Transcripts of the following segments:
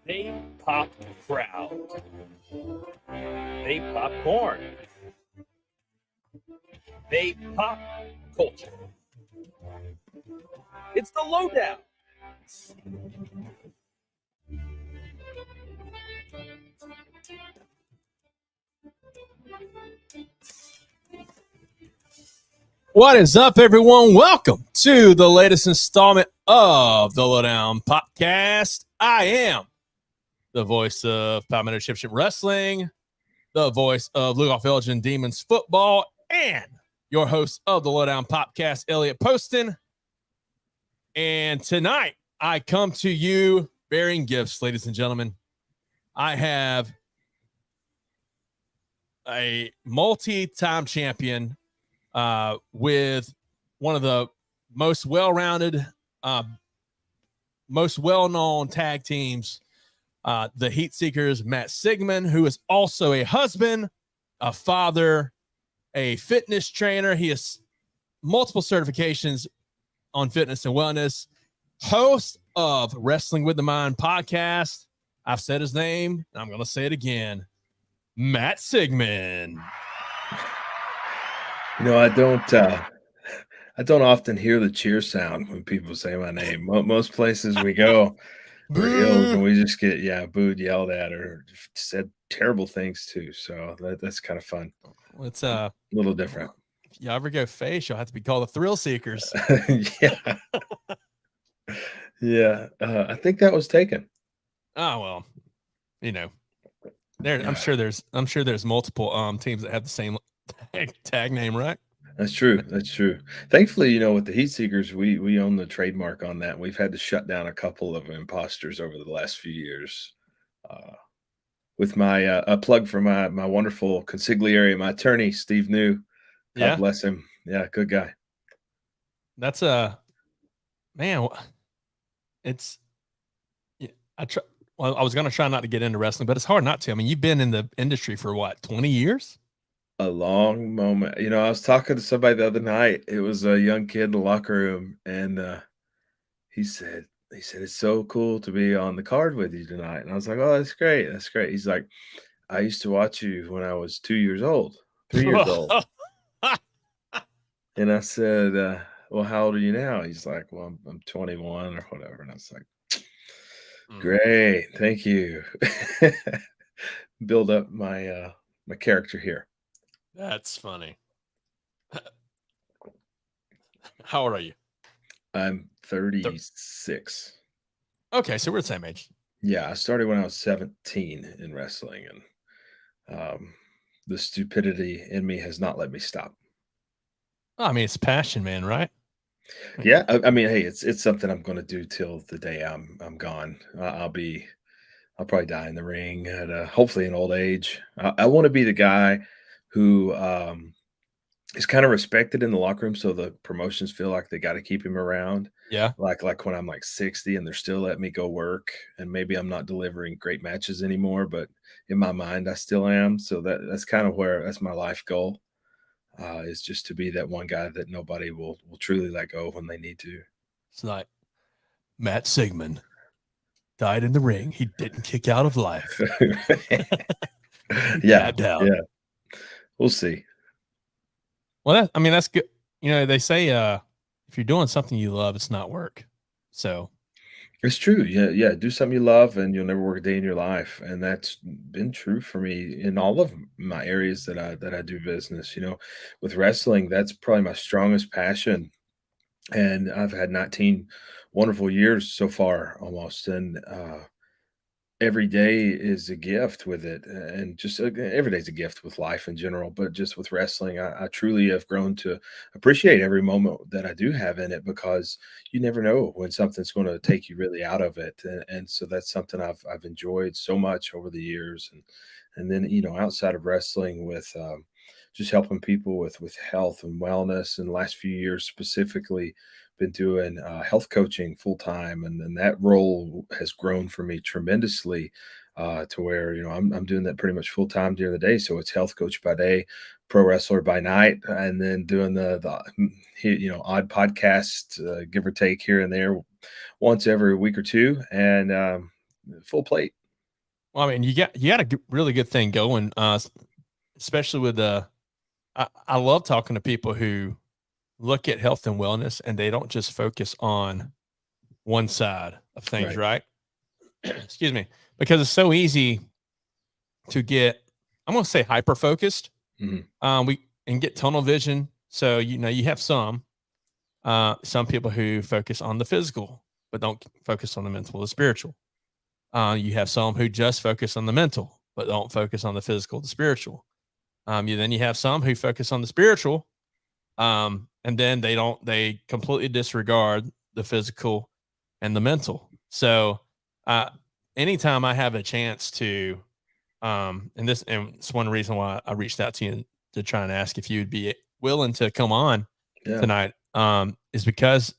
They pop crowd. They popcorn. They pop culture. It's the lowdown. What is up, everyone? Welcome to the latest installment of the Lowdown Popcast. I am the voice of Power Championship Wrestling, the voice of League of Legends Demons Football, and your host of the Lowdown Popcast, Elliot Poston. And tonight, I come to you bearing gifts, ladies and gentlemen. I have a multi-time champion with one of the most well-rounded, most well-known tag teams, the Heat Seekers, Matt Sigmon, who is also a husband, a father, a fitness trainer. He has multiple certifications on fitness and wellness, host of Wrestling with the Mind podcast. I've said his name, and I'm going to say it again. Matt Sigmon. You know, I don't often hear the cheer sound when people say my name. Most places we go, we're ill, and we just get booed, yelled at, or said terrible things too. So that's kind of fun. It's a little different. If you ever go face, you'll have to be called the Thrill Seekers. Yeah. I think that was taken. Oh well, you know, I'm sure there's multiple teams that have the same tag name, right? That's true. Thankfully, with the Heat Seekers, we own the trademark on that. We've had to shut down a couple of imposters over the last few years. With my a plug for my wonderful consigliere, my attorney, Steve New. God bless him. Yeah, good guy. That's man. It's I was going to try not to get into wrestling, but it's hard not to. I mean, you've been in the industry for what, 20 years? A long moment. I was talking to somebody the other night. It was a young kid in the locker room, and he said, it's so cool to be on the card with you tonight. And I was like, oh, that's great. That's great. He's like, I used to watch you when I was 3 years old. And I said, well, how old are you now? He's like, well, I'm 21 or whatever. And I was like, great. Thank you. Build up my my character here. That's funny. How old are you? I'm 36. Okay, so we're the same age. Yeah, I started when I was 17 in wrestling, and the stupidity in me has not let me stop. I mean, it's passion, man, right? Yeah, I mean, hey, it's something I'm going to do till the day I'm gone. I'll probably die in the ring at hopefully an old age. I want to be the guy who is kind of respected in the locker room, so the promotions feel like they got to keep him around. Yeah, like when I'm like 60 and they're still letting me go work, and maybe I'm not delivering great matches anymore, but in my mind I still am. So that's kind of that's my life goal, is just to be that one guy that nobody will truly let go when they need to. It's like Matt Sigmon died in the ring. He didn't kick out of life. Yeah. We'll see. Well, that's good. They say if you're doing something you love, it's not work. So it's true. Yeah. Do something you love, and you'll never work a day in your life. And that's been true for me in all of my areas that I do business. With wrestling, that's probably my strongest passion. And I've had 19 wonderful years so far, almost. And every day is a gift with it, and just every day's a gift with life in general, but just with wrestling, I truly have grown to appreciate every moment that I do have in it, because you never know when something's going to take you really out of it. And so that's something I've enjoyed so much over the years. And then, outside of wrestling, with just helping people with health and wellness, and the last few years specifically been doing health coaching full time, and that role has grown for me tremendously. to where, I'm doing that pretty much full time during the day. So it's health coach by day, pro wrestler by night, and then doing odd podcast, give or take here and there once every week or two, and full plate. Well, I mean, you got a really good thing going, especially with I love talking to people who look at health and wellness and they don't just focus on one side of things, right? Excuse me, because it's so easy to get, I'm going to say, hyper focused. And get tunnel vision. So you have some people who focus on the physical but don't focus on the mental or the spiritual. You have some who just focus on the mental but don't focus on the physical, the spiritual. Then you have some who focus on the spiritual, and then they completely disregard the physical and the mental. So anytime I have a chance to, and it's one reason why I reached out to you to try and ask if you'd be willing to come on tonight, is because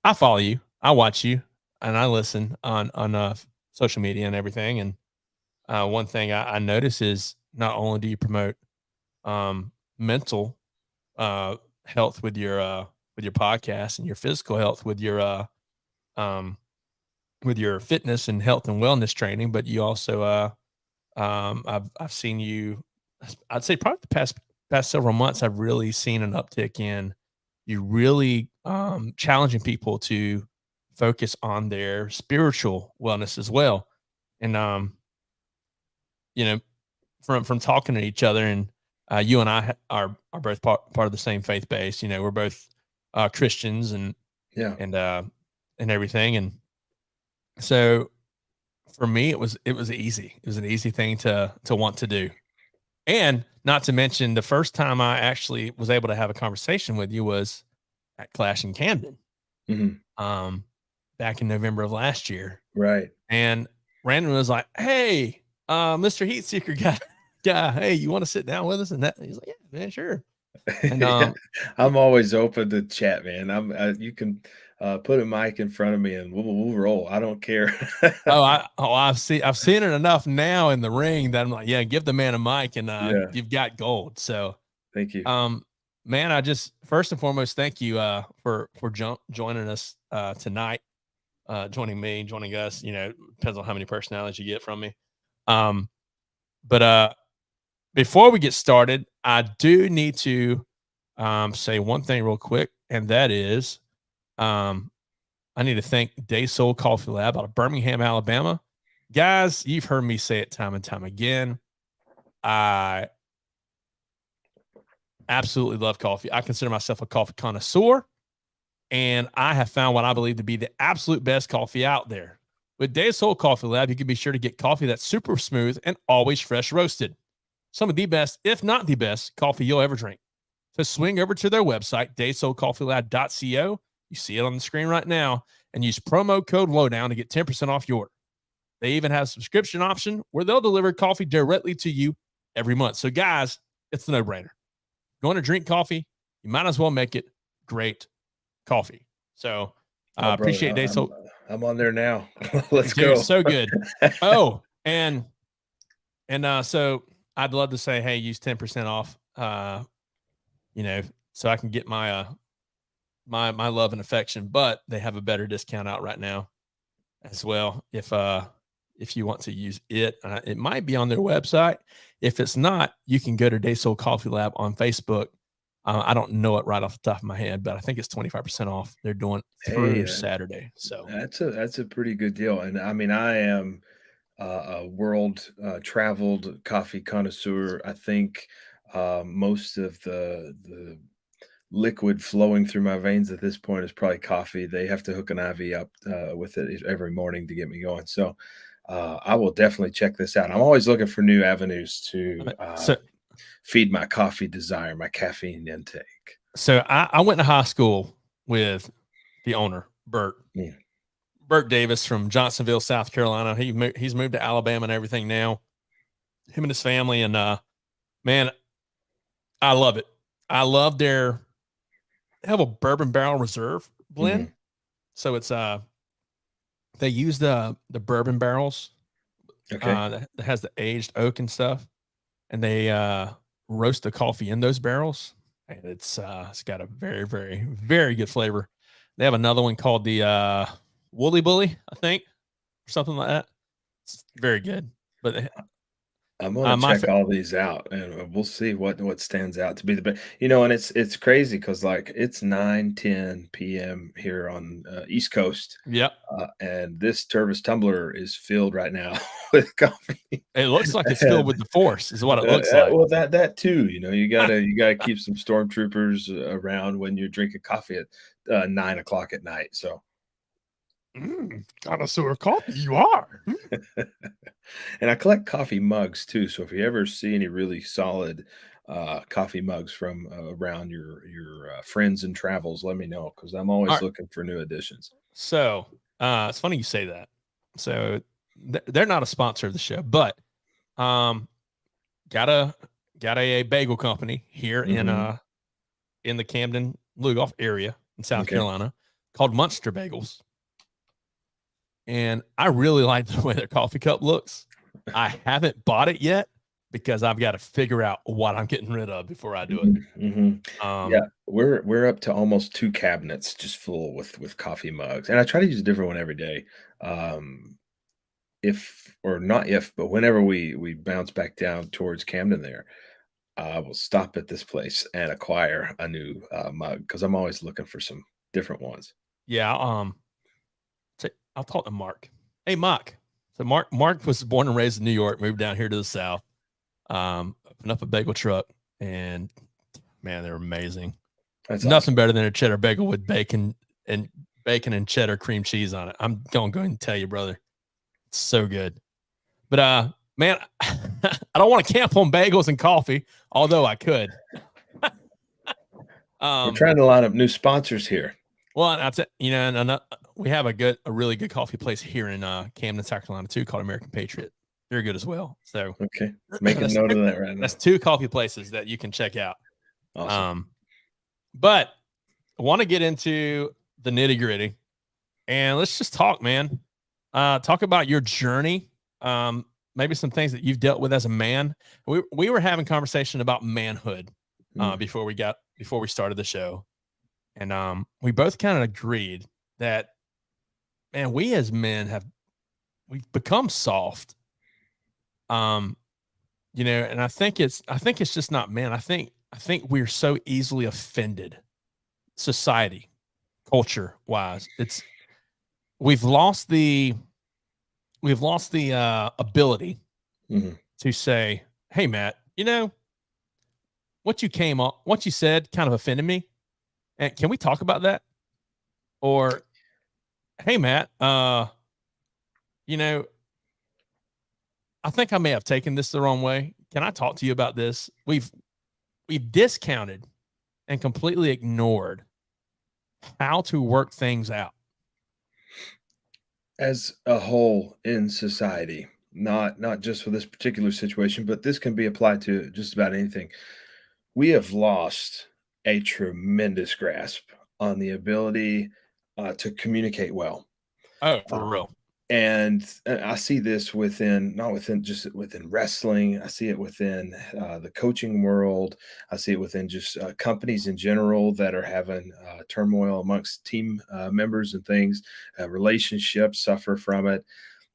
I follow you, I watch you, and I listen on social media and everything. And one thing I notice is not only do you promote mental health with your podcast, and your physical health with your fitness and health and wellness training, but you also I've seen you, I'd say probably the past several months, I've really seen an uptick in you really challenging people to focus on their spiritual wellness as well. And from talking to each other, and you and I are both part of the same faith base. We're both Christians, and everything. And so for me, it was easy. It was an easy thing to want to do. And not to mention, the first time I actually was able to have a conversation with you was at Clash in Camden, back in November of last year. Right. And Brandon was like, "Hey, Mr. Heat Seeker guy, hey, you want to sit down with us?" And he's like, "Yeah, man, sure." And I'm always open to chat, man. You can put a mic in front of me and we'll roll. I don't care. I've seen it enough now in the ring that I'm like, yeah, give the man a mic, and you've got gold. So thank you. Man, I just, first and foremost, thank you for joining us tonight. Joining us, depends on how many personalities you get from me. But before we get started, I do need to say one thing real quick, and that is I need to thank Day Soul Coffee Lab out of Birmingham, Alabama. Guys, you've heard me say it time and time again. I absolutely love coffee. I consider myself a coffee connoisseur, and I have found what I believe to be the absolute best coffee out there. With Day Soul Coffee Lab, you can be sure to get coffee that's super smooth and always fresh roasted. Some of the best, if not the best, coffee you'll ever drink. So swing over to their website, daysoulcoffeelab.co. You see it on the screen right now, and use promo code LOWDOWN to get 10% off your order. They even have a subscription option where they'll deliver coffee directly to you every month. So guys, it's the no-brainer. Going to drink coffee, you might as well make it great coffee. So I appreciate Day Soul. I'm on there now. Let's Dude, go. So good. Oh, and so I'd love to say, hey, use 10% off, so I can get my my love and affection, but they have a better discount out right now as well. If you want to use it, it might be on their website. If it's not, you can go to Day Soul Coffee Lab on Facebook. I don't know it right off the top of my head, but I think it's 25% off. They're doing through Saturday. So that's a pretty good deal. And I mean, I am a world traveled coffee connoisseur. I think most of the liquid flowing through my veins at this point is probably coffee. They have to hook an IV up with it every morning to get me going. So I will definitely check this out. I'm always looking for new avenues to feed my coffee desire, my caffeine intake. So I went to high school with the owner, Bert. Yeah. Bert Davis from Johnsonville, South Carolina. He's moved to Alabama and everything now. Him and his family, and man, I love it. I love they have a bourbon barrel reserve blend. So it's they use the bourbon barrels Okay. that has the aged oak and stuff, and they roast the coffee in those barrels, and it's got a very, very, very good flavor. They have another one called the Woolly Bully, I think, or something like that. It's very good. But I'm gonna my check all these out, and we'll see what stands out to be the best. And it's crazy because like it's 9:10 p.m. here on East Coast, yep, and this Tervis tumbler is filled right now with coffee. it looks like it's filled And with the Force, is what it looks like. well, that too. You gotta keep some stormtroopers around when you're drinking coffee at 9 o'clock at night. So. Connoisseur coffee, you are. And I collect coffee mugs too. So if you ever see any really solid coffee mugs from around your friends and travels, let me know because I'm All always right. looking for new additions. So it's funny you say that. So they're not a sponsor of the show, but um, got a bagel company here Hmm. in the Camden Lugoff area in South Okay. Carolina called Munster Bagels, and I really like the way their coffee cup looks. I haven't bought it yet because I've got to figure out what I'm getting rid of before I do it. Hmm. Yeah, Um, we're up to almost two cabinets just full with coffee mugs, and I try to use a different one every day. If or not if, but whenever we bounce back down towards Camden, there, I will stop at this place and acquire a new mug because I'm always looking for some different ones. yeah, I'll talk to Mark. Hey, Mark. So Mark was born and raised in New York, moved down here to the South, opened up a bagel truck, and man, they're amazing. That's Nothing awesome. better than a cheddar bagel with and bacon and cheddar cream cheese on it. I'm gonna go ahead and tell you, brother, it's so good. But man, I don't want to camp on bagels and coffee, although I could. We're um, trying to line up new sponsors here. well, that's it. And we have a really good coffee place here in Camden, South Carolina, too, called American Patriot. They're good as well. So Okay. Making that's note of that right that's now. two coffee places that you can check out. Awesome. But I want to get into the nitty gritty, and let's just talk, man. Talk about your journey. Maybe some things that you've dealt with as a man. We were having conversation about manhood Mm. before we started the show, and we both kind of agreed that, man, we as men we've become soft. Um, and I think it's just not men. I think we're so easily offended, society, culture wise. We've lost the ability Mhm. to say, "Hey, Matt, what you said kind of offended me, and can we talk about that?" Or, "Hey, Matt, you know, I think I may have taken this the wrong way. Can I talk to you about this?" We've discounted and completely ignored how to work things out. As a whole in society, not just for this particular situation, but this can be applied to just about anything. We have lost a tremendous grasp on the ability to communicate well. Oh, for Uh, real. and I see this within not within just within wrestling. I see it within the coaching world. I see it within just companies in general that are having turmoil amongst team members and things. Relationships suffer from it.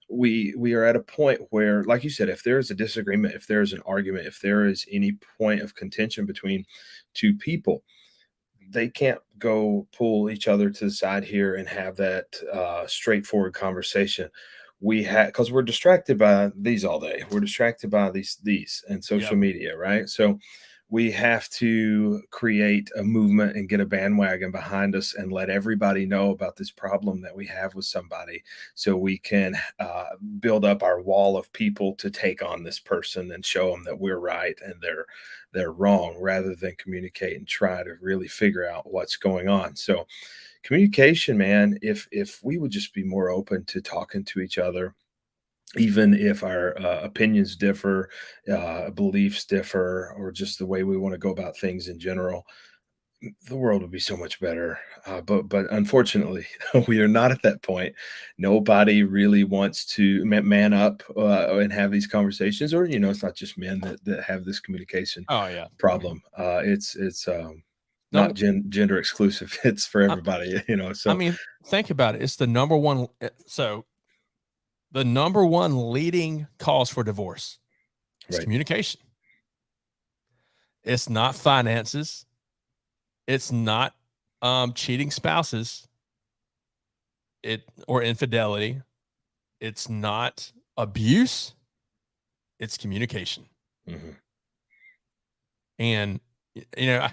We are at a point where, like you said, if there is a disagreement, if there is an argument, if there is any point of contention between two people, they can't go pull each other to the side here and have that straightforward conversation. We have because we're distracted by these all day. We're distracted by these and social Yep. media, right? So we have to create a movement and get a bandwagon behind us and let everybody know about this problem that we have with somebody so we can build up our wall of people to take on this person and show them that we're right and they're wrong rather than communicate and try to really figure out what's going on. So communication, man, if we would just be more open to talking to each other, even if our opinions differ, beliefs differ, or just the way we want to go about things in general, the world would be so much better. But unfortunately, we are not at that point. Nobody really wants to man up and have these conversations, or it's not just men that have this communication Oh yeah. problem. It's not No, gender exclusive. It's for I, everybody. I So mean, think about it. It's the number one. So the number one leading cause for divorce is right. communication. It's not finances. It's not cheating spouses. Or infidelity. It's not abuse. It's communication. Hmm. And you know,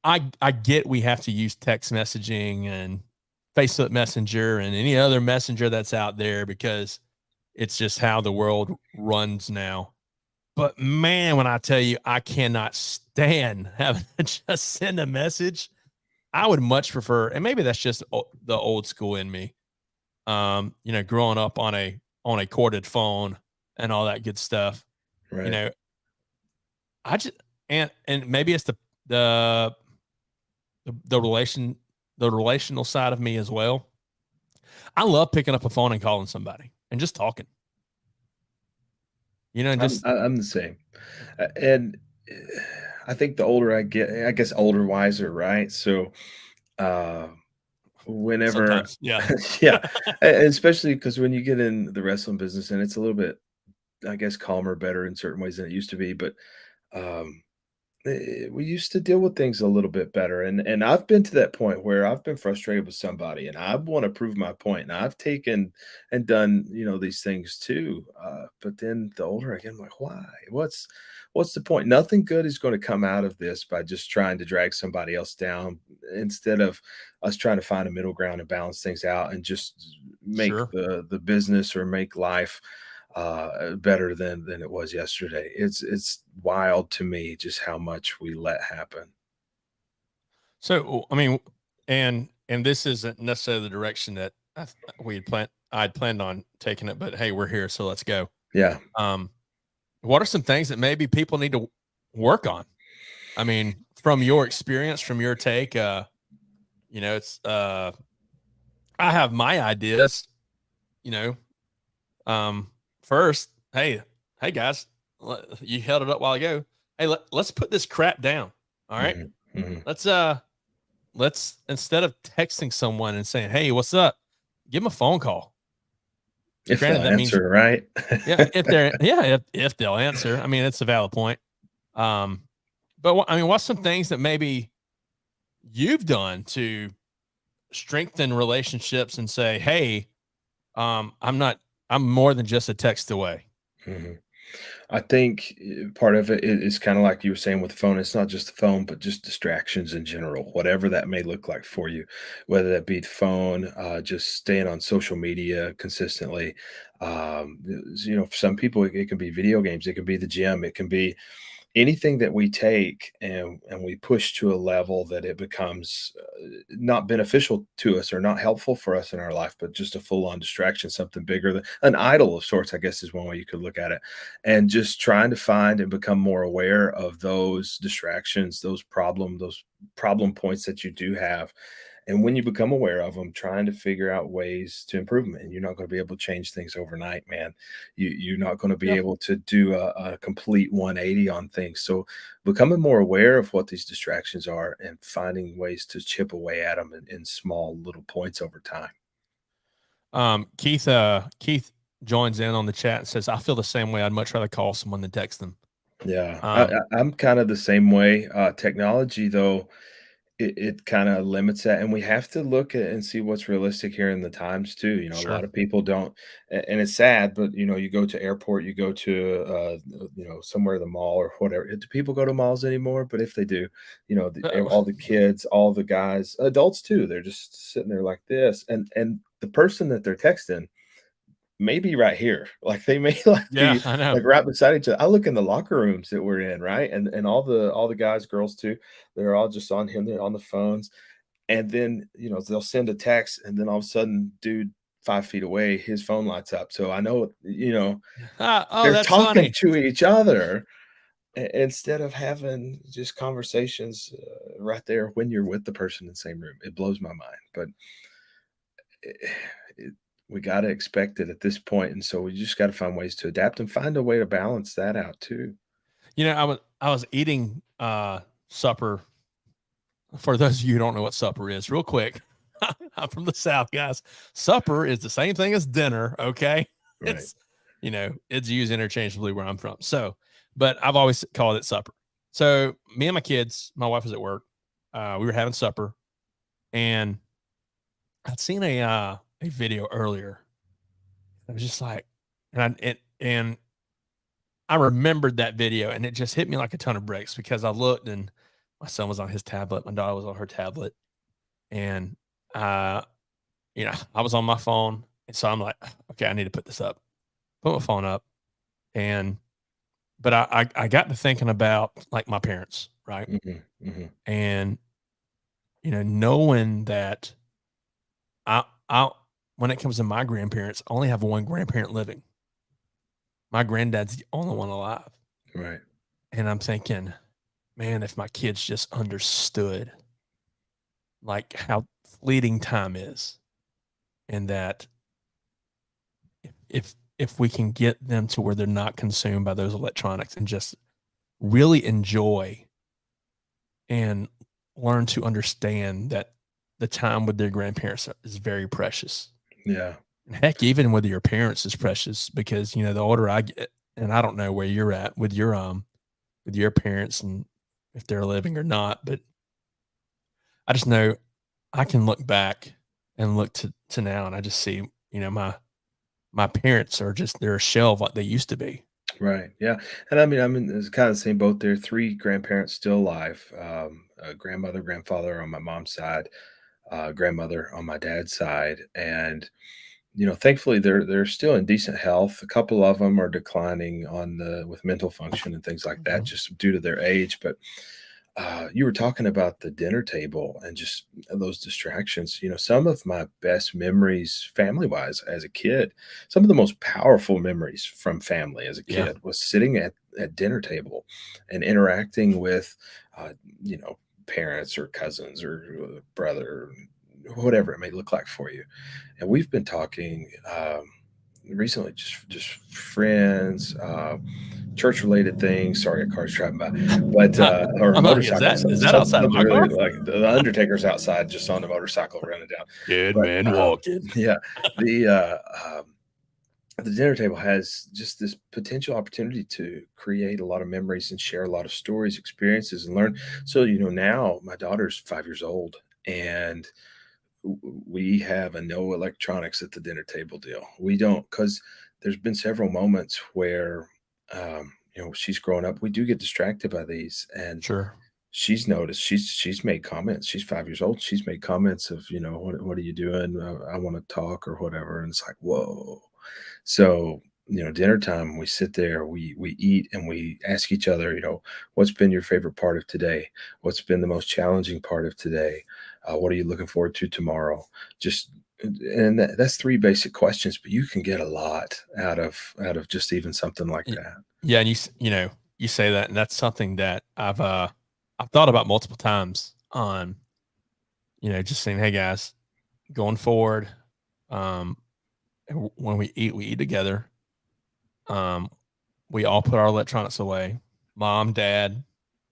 I get we have to use text messaging and Facebook Messenger and any other messenger that's out there because it's just how the world runs now. But man, when I tell you I cannot stand having to just send a message, I would much prefer, and maybe that's just the old school in me. Growing up on a corded phone and all that good stuff. You Right. know, I just and maybe it's the the relation the relational side of me as well. I love picking up a phone and calling somebody and just talking. And I'm just I'm the same. And I think the older I get, I guess older, wiser, right? So, uh, whenever, sometimes, yeah. yeah, especially because when you get in the wrestling business and it's a little bit, I guess, calmer, better in certain ways than it used to be. But um, we used to deal with things a little bit better, and I've been to that point where I've been frustrated with somebody, and I want to prove my point, and I've taken and done these things too. But then the older I get, I'm like, why? What's the point? Nothing good is going to come out of this by just trying to drag somebody else down instead of us trying to find a middle ground and balance things out and just make Sure. the business or make life better than it was yesterday. It's wild to me just how much we let happen. So I mean, and this isn't necessarily the direction that I'd planned on taking it, but hey, we're here, so let's go. Yeah. Um, what are some things that maybe people need to work on? I mean, from your experience, from your take, it's I have my ideas, you know. First, hey guys, you held it up a while ago. Hey, let's put this crap down. All right. Mhm, mhm. Let's let's instead of texting someone and saying, "Hey, what's up?" Give them a phone call. If Granted, they'll that means, answer, right? yeah, if they'll answer. I mean, it's a valid point. Um, but I mean, what's some things that maybe you've done to strengthen relationships and say, "Hey, I'm more than just a text away." Mhm. I think part of it is kind of like you were saying with the phone. It's not just the phone, but just distractions in general, whatever that may look like for you, whether that be the phone, just staying on social media consistently. For some people, it can be video games, it can be the gym, it can be anything that we take and we push to a level that it becomes not beneficial to us or not helpful for us in our life, but just a full-on distraction, something bigger than an idol of sorts, I guess is one way you could look at it. And just trying to find and become more aware of those distractions, those problem points that you do have, and when you become aware of them, trying to figure out ways to improve them. And you're not going to be able to change things overnight, man. You're not going to be Yeah. able to do a complete 180 on things. So becoming more aware of what these distractions are and finding ways to chip away at them in small little points over time. Keith joins in on the chat and says, "I feel the same way. I'd much rather call someone than text them." Yeah, Um, I'm kind of the same way. Technology, though, it kinda limits that, and we have to look at and see what's realistic here in the times too. A sure. lot of people don't, and it's sad, but, you go to airport, you go to, somewhere, the mall or whatever. Do people go to malls anymore? But if they do, all the kids, all the guys, adults too, they're just sitting there like this, and the person that they're texting maybe right here. Like, they may, like, Yeah, be, I know. like, right beside each other. I look in the locker rooms that we're in, right? And all the guys, girls too, they're all just on him, they're on the phones, and then, they'll send a text, and then all of a sudden, dude 5 feet away, his phone lights up. So I know, Oh, they're that's talking funny. to each other, instead of having just conversations right there when you're with the person in the same room. It blows my mind, but it, it, we got to expect it at this point, and so we just got to find ways to adapt and find a way to balance that out too. I was eating supper. For those of you who don't know what supper is, real quick, I'm from the South, guys. Supper is the same thing as dinner. Okay, Right. it's it's used interchangeably where I'm from. So, but I've always called it supper. So me and my kids, my wife was at work. We were having supper, and I'd seen a video earlier. I was just like, and I remembered that video, and it just hit me like a ton of bricks because I looked and my son was on his tablet, my daughter was on her tablet, and uh, I was on my phone, and so I'm like, okay, I need to put this up. Put my phone up, and but I got to thinking about like my parents, right? Hmm. Hmm. And knowing that I when it comes to my grandparents, I only have one grandparent living. My granddad's the only one alive. Right. And I'm thinking, man, if my kids just understood like how fleeting time is, and that if we can get them to where they're not consumed by those electronics and just really enjoy and learn to understand that the time with their grandparents is very precious. Yeah. And heck, even with your parents is precious because the older I get, and I don't know where you're at with your parents and if they're living or not, but I just know I can look back and look to now, and I just see, my parents are just they're a shell of what they used to be. Right. Yeah. And I mean, I'm in it's kind of the same boat there. Three grandparents still alive. A grandmother, grandfather on my mom's side, grandmother on my dad's side, and thankfully they're still in decent health. A couple of them are declining on the with mental function and things like that, Mhm. just due to their age. But you were talking about the dinner table and just those distractions. Some of my best memories, family wise, as a kid, some of the most powerful memories from family as a Yeah. kid was sitting at dinner table and interacting with, uh, you know, parents or cousins or brother, whatever it may look like for you. And we've been talking recently, just friends. Church related things. Sorry, a car's driving by, but or a I'm like, is motorcycle. that is that outside of Something my really car? like the Undertaker's outside, just on a motorcycle running down. Dead But man walking. yeah, the uh, the dinner table has just this potential opportunity to create a lot of memories and share a lot of stories, experiences, and learn. So now my daughter's 5 years old, and we have a no electronics at the dinner table deal. We don't, because there's been several moments where she's growing up. We do get distracted by these, and Sure. she's noticed. She's made comments. She's 5 years old. She's made comments of, what are you doing? I want to talk or whatever. And it's like, whoa. So, dinner time, we sit there, we eat, and we ask each other, what's been your favorite part of today? What's been the most challenging part of today? What are you looking forward to tomorrow? Just and that's three basic questions, but you can get a lot out of just even something like Y- that. Yeah, and you say that, and that's something that I've thought about multiple times on just saying, hey guys, going forward, um, when we eat together. Um, we all put our electronics away. Mom, dad,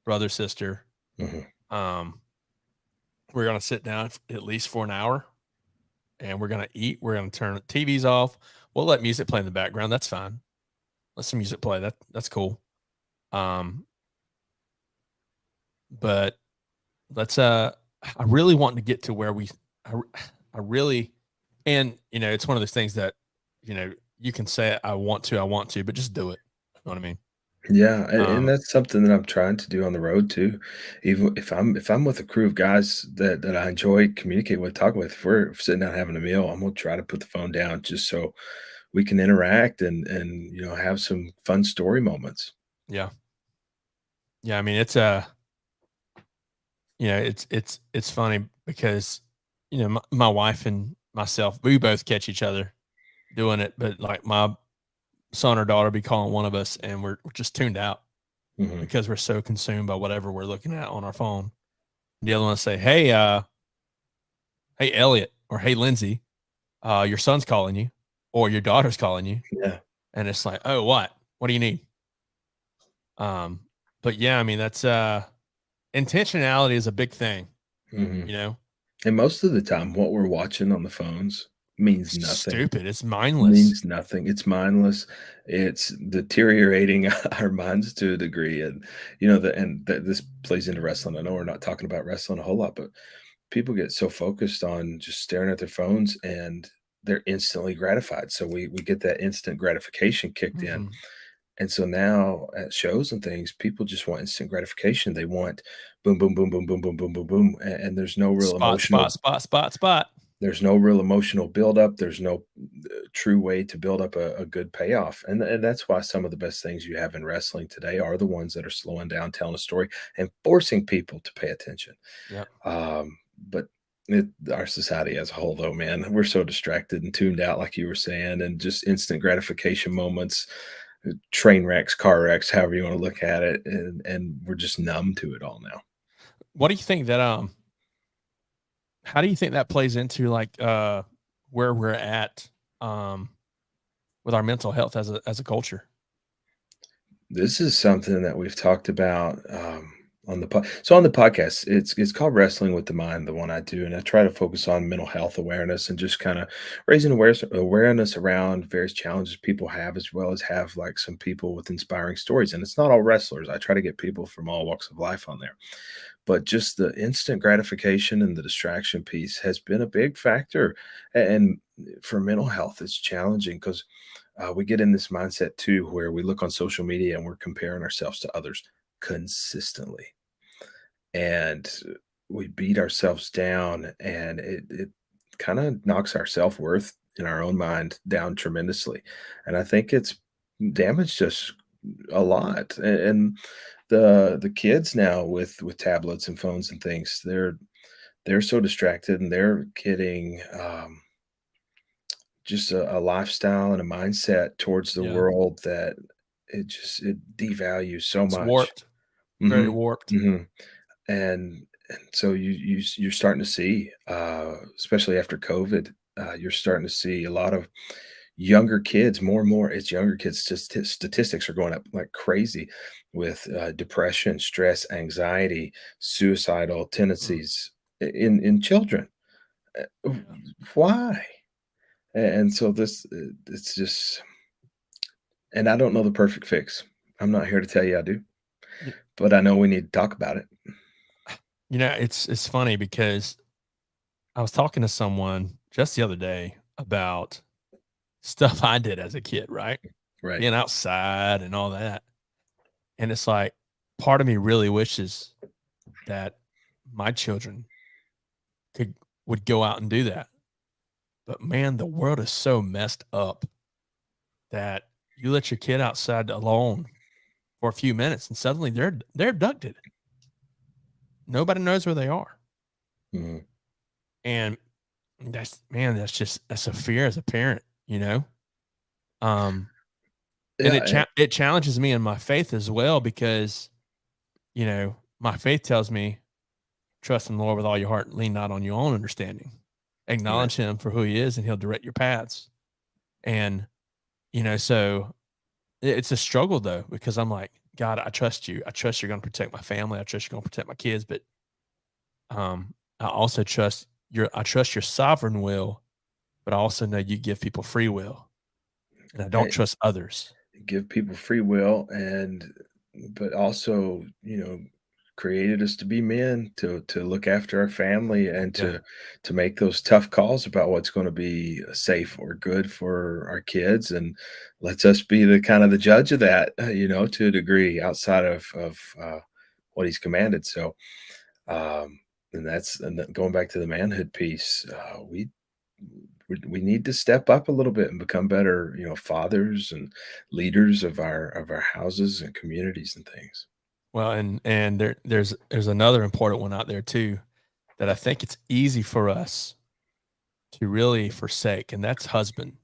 brother, sister. Hmm. Um, we're gonna sit down at least for an hour, and we're gonna eat. We're gonna turn the TVs off. We'll let music play in the background. That's fine. Let some music play. That's cool. Um, but let's. I really want to get to where I, I really, and it's one of those things that you can say I want to, but just do it. You know what I mean? Yeah, and Um, that's something that I'm trying to do on the road too. Even if I'm with a crew of guys that I enjoy communicating with, talking with, if we're sitting down having a meal, I'm gonna try to put the phone down just so we can interact and have some fun story moments. yeah, yeah. I mean, it's funny because my wife and myself, we both catch each other doing it, but like my son or daughter be calling one of us, and we're just tuned out. Mhm. because we're so consumed by whatever we're looking at on our phone. The other one will say, "Hey, hey, Elliot," or "Hey, Lindsay, your son's calling you," or "Your daughter's calling you," Yeah. and it's like, "Oh, what? What do you need?" Um, but yeah, I mean, that's intentionality is a big thing, Mhm. you know. And most of the time, what we're watching on the phones means It's nothing. stupid. It's mindless. Means nothing. It's mindless. It's deteriorating our minds to a degree, and this plays into wrestling. I know we're not talking about wrestling a whole lot, but people get so focused on just staring at their phones, and they're instantly gratified. So we get that instant gratification kicked in, Mhm. and so now at shows and things, people just want instant gratification. They want boom, boom, boom, boom, boom, boom, boom, boom, boom, and Spot, spot, spot, spot, spot. there's no real emotional buildup. There's no true way to build up a good payoff. And that's why some of the best things you have in wrestling today are the ones that are slowing down, telling a story, and forcing people to pay attention. Yep. But our society as a whole, though, man, we're so distracted and tuned out, like you were saying, and just instant gratification moments, train wrecks, car wrecks, however you want to look at it. And we're just numb to it all now. What do you think that how do you think that plays into like where we're at um with our mental health as a culture? This is something that we've talked about, on the on the podcast, it's called Wrestling with the Mind, the one I do, and I try to focus on mental health awareness and just kinda raising awareness around various challenges people have, as well as have, like, some people with inspiring stories, and it's not all wrestlers. I try to get people from all walks of life on there. But just the instant gratification and the distraction piece has been a big factor, and for mental health, it's challenging 'cause we get in this mindset too where we look on social media and we're comparing ourselves to others consistently, and we beat ourselves down, and it kind of knocks our self-worth in our own mind down tremendously, and I think it's damaged us a lot. And the kids now with tablets and phones and things, they're so distracted, and they're getting just a lifestyle and a mindset towards the Yeah. world that it devalues so It's much. warped, very Mhm, warped. mhm, and so you're starting to see, especially after COVID, you're starting to see a lot of younger kids, more and more, it's younger kids, statistics are going up like crazy with, depression, stress, anxiety, suicidal Mm, tendencies in children. Uh, yeah. why? And so it's just, and I don't know the perfect fix. I'm not here to tell you I do, You, but I know we need to talk about it. it's funny because I was talking to someone just the other day about stuff I did as a kid, right? Right. Being outside and all that. And it's like part of me really wishes that my children could would go out and do that. But man, the world is so messed up that you let your kid outside alone for a few minutes and suddenly they're abducted. Nobody knows where they are. Mhm. And that's man, that's a fear as a parent, you know? Um and Yeah, it challenges me in my faith as well because, my faith tells me trust in the Lord with all your heart, lean not on your own understanding. right. Acknowledge him for who he is and he'll direct your paths. And so it's a struggle though because I'm like, God, I trust you. I trust you're going to protect my family. I trust you're going to protect my kids, but I also trust your sovereign will, but I also know you give people free will, and I don't Eh, trust others. give people free will, but also, created us to be men, to look after our family, and Yeah. to make those tough calls about what's going to be safe or good for our kids, and lets us be the kind of the judge of that, to a degree outside of what he's commanded. So, and then going back to the manhood piece, we need to step up a little bit and become better, fathers and leaders of our houses and communities and things. Well, and there's another important one out there too that I think it's easy for us to really forsake, and that's husband,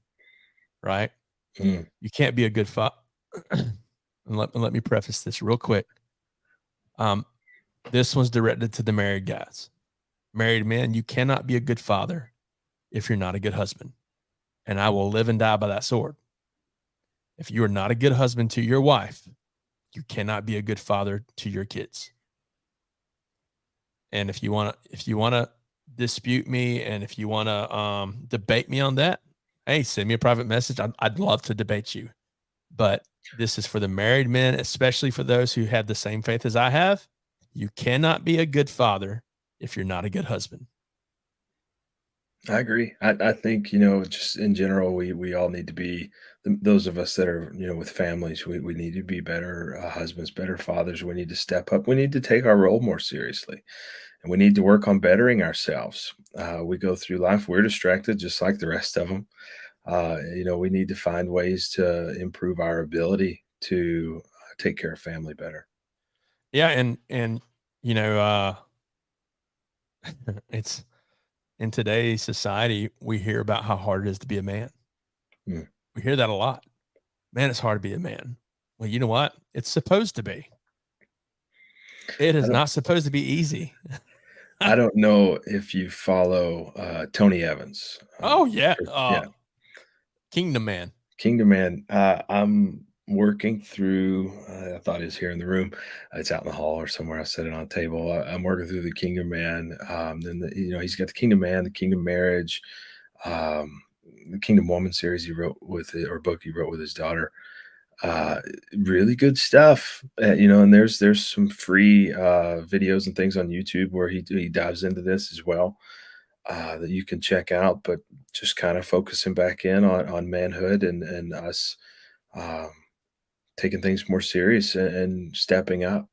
right? Mm, You can't be a good father. And let me preface this real quick. This one's directed to the married guys. Married men, you cannot be a good father if you're not a good husband. And I will live and die by that sword. If you are not a good husband to your wife, you cannot be a good father to your kids. And if you want to dispute me, and if you want to debate me on that, hey, send me a private message. I'd love to debate you. But this is for the married men, especially for those who have the same faith as I have. You cannot be a good father if you're not a good husband. I agree. I think, just in general, we all need to be those of us that are, with families, we need to be better husbands, better fathers. We need to step up. We need to take our role more seriously, and we need to work on bettering ourselves. We go through life, we're distracted just like the rest of them. We need to find ways to improve our ability to take care of family better. Yeah, and it's in today's society, we hear about how hard it is to be a man. Mm. We hear that a lot. Man, it's hard to be a man. Well, you know what? It's supposed to be. It is not supposed to be easy. I don't know if you follow Tony Evans. Oh yeah. Yeah, Kingdom Man. Kingdom Man. I'm working through. I thought he was here in the room. It's out in the hall or somewhere. I set it on a table. I'm working through the Kingdom Man. Then he's got the Kingdom Man, the Kingdom Marriage, um, the Kingdom Woman series he wrote with it, or book he wrote with his daughter. uh Really good stuff. And there's some free videos and things on YouTube where he dives into this as well, that you can check out, but just kind of focusing back in on manhood and us, um, taking things more serious and stepping up.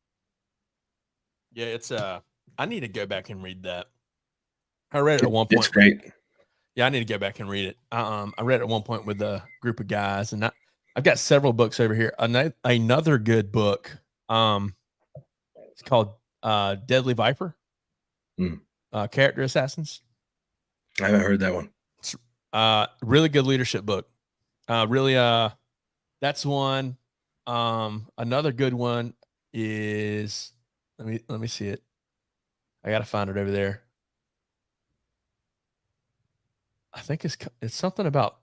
Yeah, it's I need to go back and read that. I read it at one It's point. great. Yeah, I need to go back and read it. I read it at one point with a group of guys, and I've got several books over here. Another good book. It's called Deadly Viper, Mm, Character Assassins. I haven't heard that one. It's really good leadership book. Really, that's one. Another good one is let me see it. I gotta find it over there. I think it's something about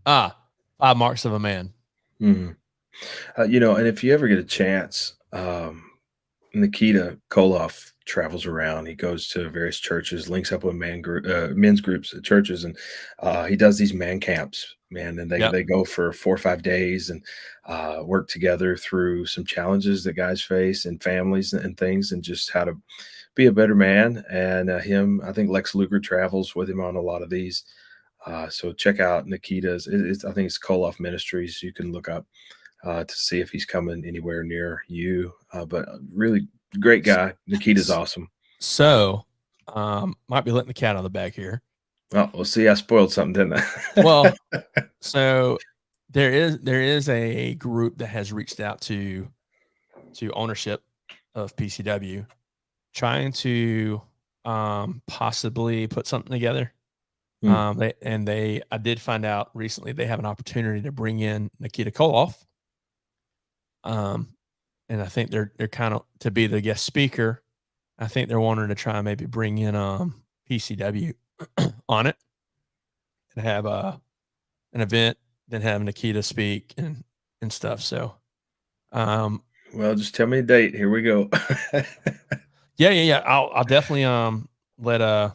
5 Marks of a Man. Mhm. And if you ever get a chance, Nikita Koloff travels around. He goes to various churches, links up with men's groups at churches, and he does these man camps, man. And they, Yep. they go for 4 or 5 days and work together through some challenges that guys face and families and things, and just how to be a better man. And I think Lex Luger travels with him on a lot of these. So check out Nikita's. I think it's Koloff Ministries. You can look up to see if he's coming anywhere near you. But really great guy. Nikita's awesome. So, might be letting the cat out of the bag here. Oh, well, see, I spoiled something, didn't I? Well, so there is a group that has reached out to ownership of PCW, trying to possibly put something together. Hmm. I did find out recently they have an opportunity to bring in Nikita Koloff. And I think they're kind of to be the guest speaker. I think they're wanting to try and maybe bring in PCW on it and have an event, then have Nikita speak and stuff. So Well, just tell me a date. Here we go. yeah. I'll definitely let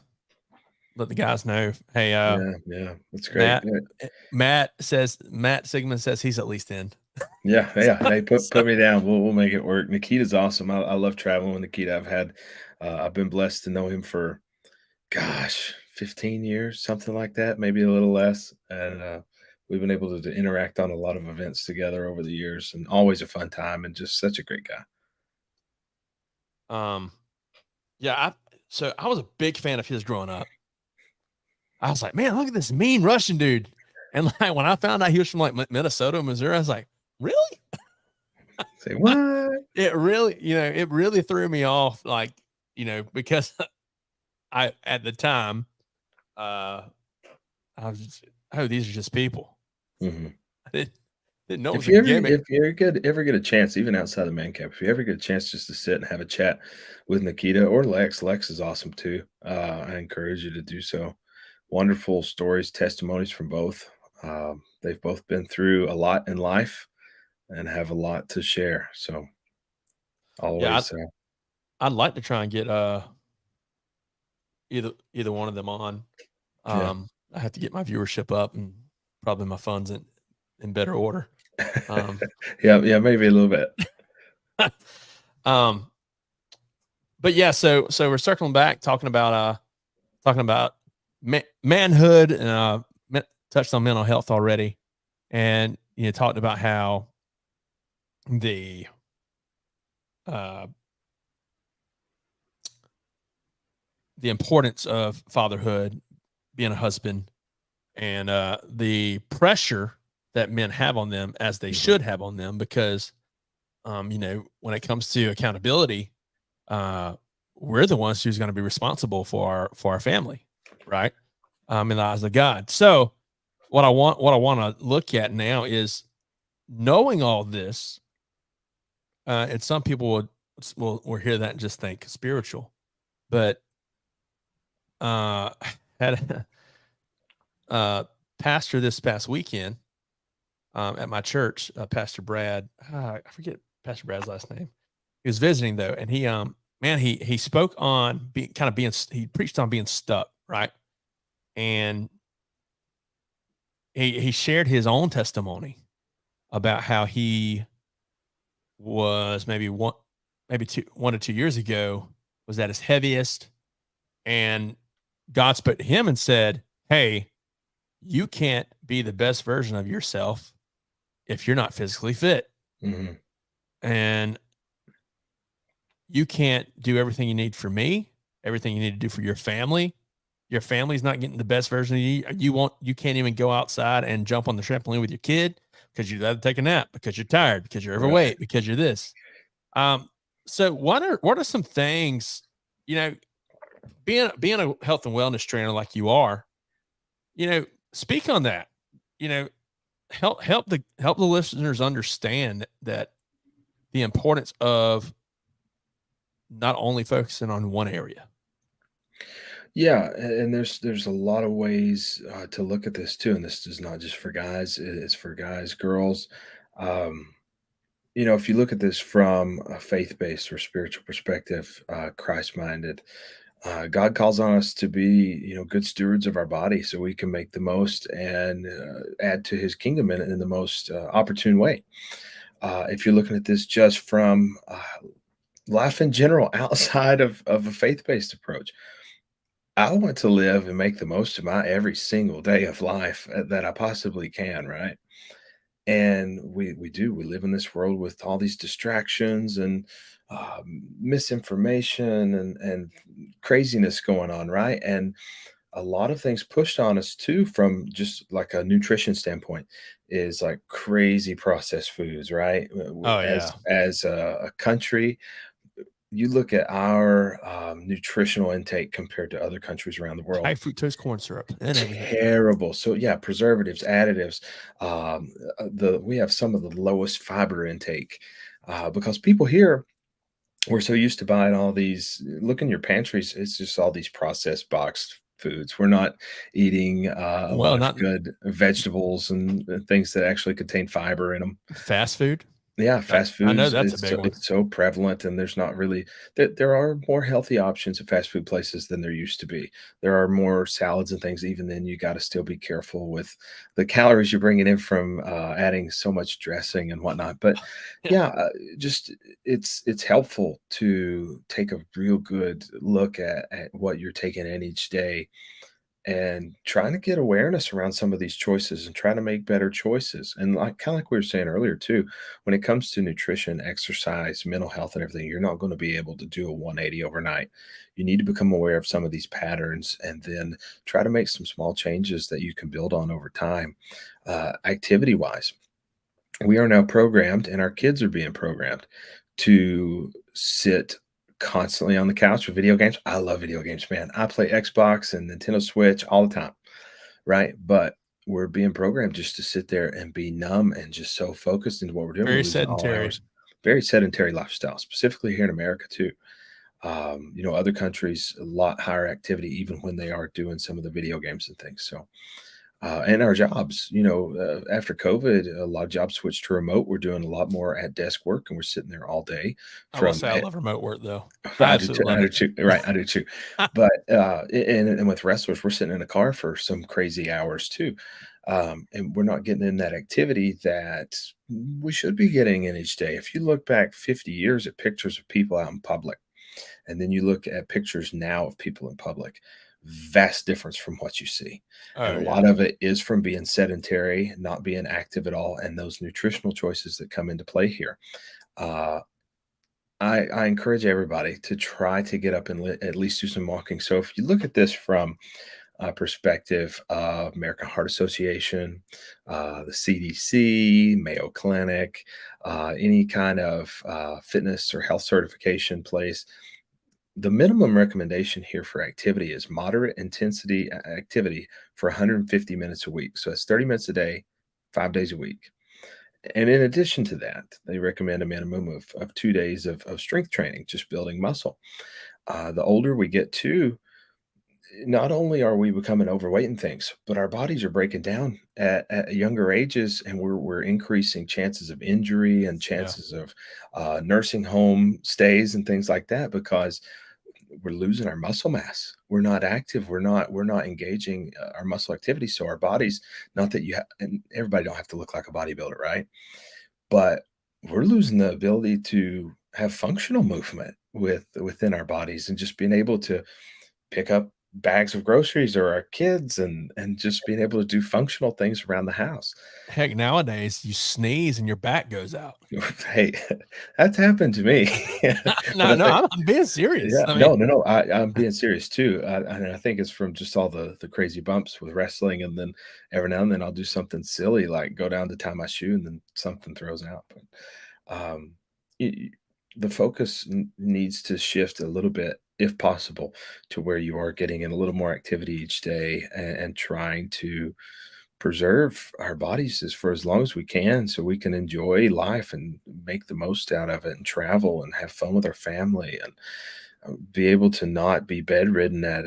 let the guys know. Hey, Yeah, that's great. Matt Sigmon says he's at least in. Yeah. Hey, put So, me down. We'll make it work. Nikita's awesome. I love traveling with Nikita. I've been blessed to know him for, gosh, 15 years, something like that, maybe a little less. And we've been able to interact on a lot of events together over the years, and always a fun time, and just such a great guy. yeah, so I was a big fan of his growing up. I was like, man, look at this mean Russian dude. And like when I found out he was from like Minnesota, Missouri, I was like, really? Say what? It really threw me off. Like, because at the time, I was just, oh, these are just people. Mhm. Didn't know it was If a you ever gimmick. if you ever get a chance, even outside the man cave, if you ever get a chance just to sit and have a chat with Nikita or Lex, Lex is awesome too. I encourage you to do so. Wonderful stories, testimonies from both. They've both been through a lot in life and have a lot to share. So Yeah, always, I'd like to try and get either one of them on. yeah, I have to get my viewership up and probably my funds in better order. Um, yeah, yeah, maybe a little bit. um, but yeah, so we're circling back talking about manhood and touched on mental health already, and talked about how the uh, the importance of fatherhood, being a husband, and the pressure that men have on them as they Mhm. should have on them because when it comes to accountability, uh, we're the ones who's going to be responsible for our family, right? In the eyes of God. So what I want to look at now is knowing all this. And some people will hear that and just think spiritual, but uh, had a pastor this past weekend at my church, Pastor Brad. I forget Pastor Brad's last name. He was visiting though, and he spoke on he preached on being stuck, right? And he shared his own testimony about how he was maybe 1 to 2 years ago was at his heaviest, and God spoke to him and said, "Hey, you can't be the best version of yourself if you're not physically fit, Mhm. and you can't do everything you need for me, everything you need to do for your family. Your family's not getting the best version of you. You can't even go outside and jump on the trampoline with your kid because you'd rather take a nap because you're tired, because you're Right. overweight, because you're this." Um, so what are some things, you know, being a health and wellness trainer like you are, speak on that. You know, help the listeners understand that the importance of not only focusing on one area. Yeah, and there's a lot of ways to look at this too, and this is not just for guys; it's for guys, girls. Um, if you look at this from a faith-based or spiritual perspective, Christ-minded, God calls on us to be, good stewards of our body, so we can make the most and add to His kingdom in the most opportune way. If you're looking at this just from life in general, outside of a faith-based approach, I want to live and make the most of my every single day of life that I possibly can, right? And we do. We live in this world with all these distractions and misinformation and craziness going on, right? And a lot of things pushed on us too, from just like a nutrition standpoint, is like crazy processed foods, right? Oh yeah. As a country, you look at our nutritional intake compared to other countries around the world. High fructose corn syrup and everything. Terrible. So yeah, preservatives, additives. The We have some of the lowest fiber intake because people here, we're so used to buying all these. Look in your pantries; it's just all these processed boxed foods. We're not eating a Well, lot of not good vegetables and things that actually contain fiber in them. fast food. Yeah, I, fast I know foods, that's a big one. it's so prevalent, and there's not really there are more healthy options at fast food places than there used to be. There are more salads and things. Even then, you gotta still be careful with the calories you're bringing in from, adding so much dressing and whatnot, but Yeah. yeah, just it's helpful to take a real good look at what you're taking in each day and trying to get awareness around some of these choices and try to make better choices. And like kind of like we were saying earlier too, when it comes to nutrition, exercise, mental health, and everything, you're not going to be able to do a 180 overnight. You need to become aware of some of these patterns and then try to make some small changes that you can build on over time. Activity wise, we are now programmed, and our kids are being programmed to sit constantly on the couch with video games. I love video games, man. I play Xbox and Nintendo Switch all the time, right? But we're being programmed just to sit there and be numb and just so focused into what we're doing. We're Very losing all sedentary. hours. Very sedentary lifestyle, specifically here in America too. Other countries a lot higher activity even when they are doing some of the video games and things. So, and our jobs, after COVID, a lot of jobs switched to remote. We're doing a lot more at desk work, and we're sitting there all day. I will From say I love remote work though. I I do too. absolutely I love do it. too. Right, I do too. But and with wrestlers, we're sitting in a car for some crazy hours too, and we're not getting in that activity that we should be getting in each day. If you look back 50 years at pictures of people out in public, and then you look at pictures now of people in public, vast difference from what you see. And Oh a yeah. lot of it is from being sedentary, not being active at all, and those nutritional choices that come into play here. Uh, I encourage everybody to try to get up and at least do some walking. So if you look at this from a perspective of American Heart Association, the CDC, Mayo Clinic, any kind of fitness or health certification place, the minimum recommendation here for activity is moderate intensity activity for 150 minutes a week. So it's 30 minutes a day, 5 days a week. And in addition to that, they recommend a minimum of 2 days of strength training, just building muscle. The older we get to, not only are we becoming overweight and things, but our bodies are breaking down at younger ages, and we're increasing chances of injury and Yeah. chances of nursing home stays and things like that because we're losing our muscle mass. We're not active. We're not engaging our muscle activity. So our bodies, not that and everybody don't have to look like a bodybuilder, right? But we're losing the ability to have functional movement within our bodies and just being able to pick up bags of groceries or our kids and just being able to do functional things around the house. Heck, nowadays you sneeze and your back goes out. Hey, that's happened to me. But No, I no, think I'm being serious. yeah, I mean, no, no, no. I'm being serious too. And I think it's from just all the crazy bumps with wrestling, and then every now and then I'll do something silly like go down to tie my shoe, and then something throws out. But y- y- the focus needs to shift a little bit, if possible, to where you are getting in a little more activity each day and trying to preserve our bodies for as long as we can so we can enjoy life and make the most out of it and travel and have fun with our family and be able to not be bedridden at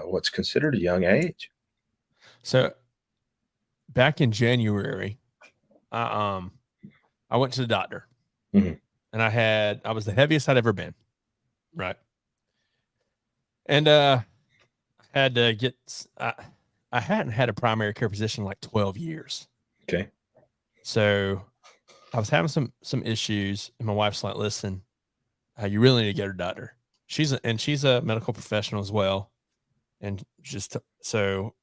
what's considered a young age. so back in January, I I went to the doctor Mhm. and I was the heaviest I'd ever been. Right. And had to get I hadn't had a primary care physician in like 12 years. Okay. So I was having some issues, and my wife's like, "Listen, you really need to get her doctor." She's a medical professional as well, and just so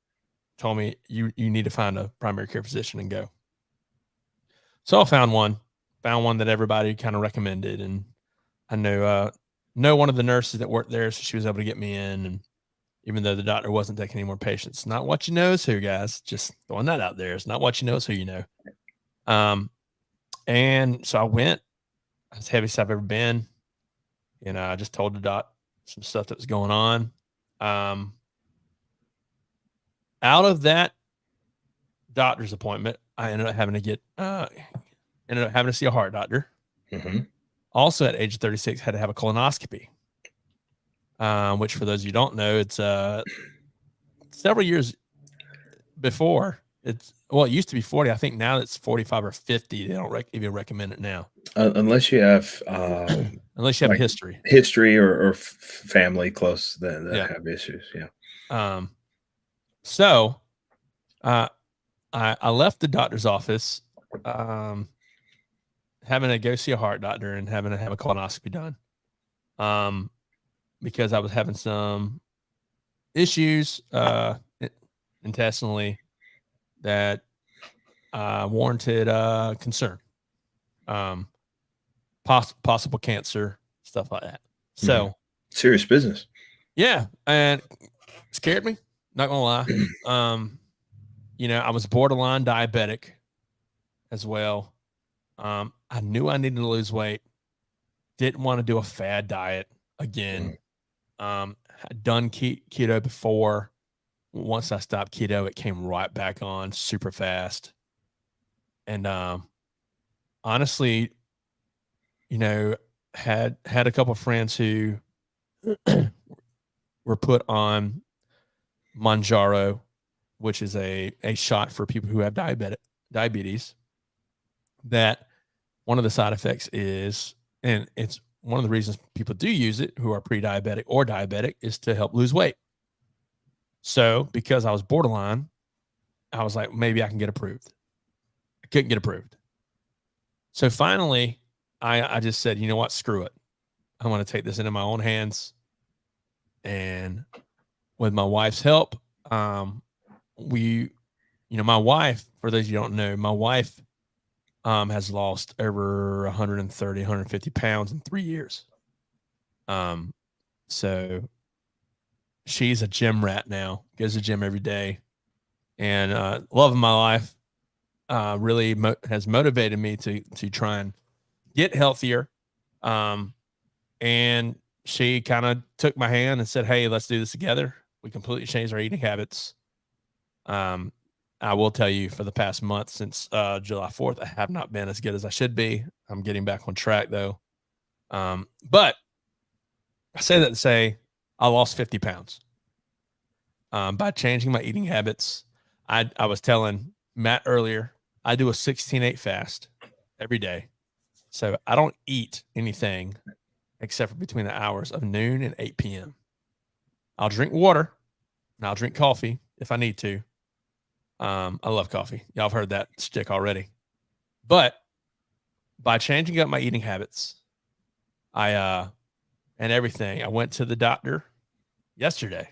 told me you need to find a primary care physician and go. So I found one that everybody kind of recommended, and I know one of the nurses that worked there, so she was able to get me in. And even though the doctor wasn't taking any more patients, not what you know is who, guys. Just throwing that out there. It's not what you know is who you know. Um, and so I went as heavy as I've ever been. And I just told the doc some stuff that was going on. Um, Out of that doctor's appointment, I ended up having to see a heart doctor. Hmm. Also, at age 36, had to have a colonoscopy, which for those of you who don't know, it's several years before. It used to be 40. I think now it's 45 or 50. They don't even recommend it now, Unless you have unless you have a like history. history or family close that Yeah. have issues. Yeah. Um, so uh, I left the doctor's office, um, having to go see a heart doctor and having to have a colonoscopy done, um, because I was having some issues intestinally that warranted concern, um, possible cancer, stuff like that. Mhm. So Serious business. yeah, and scared me. Not gonna lie. Um, I was borderline diabetic as well. I knew I needed to lose weight. Didn't want to do a fad diet again. Mhm. Had done keto before. once I stopped keto, it came right back on super fast. And honestly, had a couple of friends who were put on Manjaro, which is a shot for people who have diabetes. That one of the side effects is, and it's one of the reasons people do use it who are pre-diabetic or diabetic, is to help lose weight. So because I was borderline, I was like, maybe I can get approved. I couldn't get approved. So finally, I just said, you know what? Screw it. I want to take this into my own hands. And with my wife's help, my wife, for those you don't know, my wife has lost over 130, 150 pounds in 3 years. So she's a gym rat now, goes to the gym every day, and love of my life really has motivated me to try and get healthier. And she kind of took my hand and said, hey, let's do this together. We completely changed our eating habits. I will tell you, for the past month since July 4th, I have not been as good as I should be. I'm getting back on track, though. But I say that to say I lost 50 pounds by changing my eating habits. I was telling Matt earlier, I do a 16-8 fast every day. So I don't eat anything except for between the hours of noon and 8 p.m. I'll drink water and I'll drink coffee if I need to. I love coffee. Y'all have heard that stick already. But by changing up my eating habits, and everything, I went to the doctor yesterday.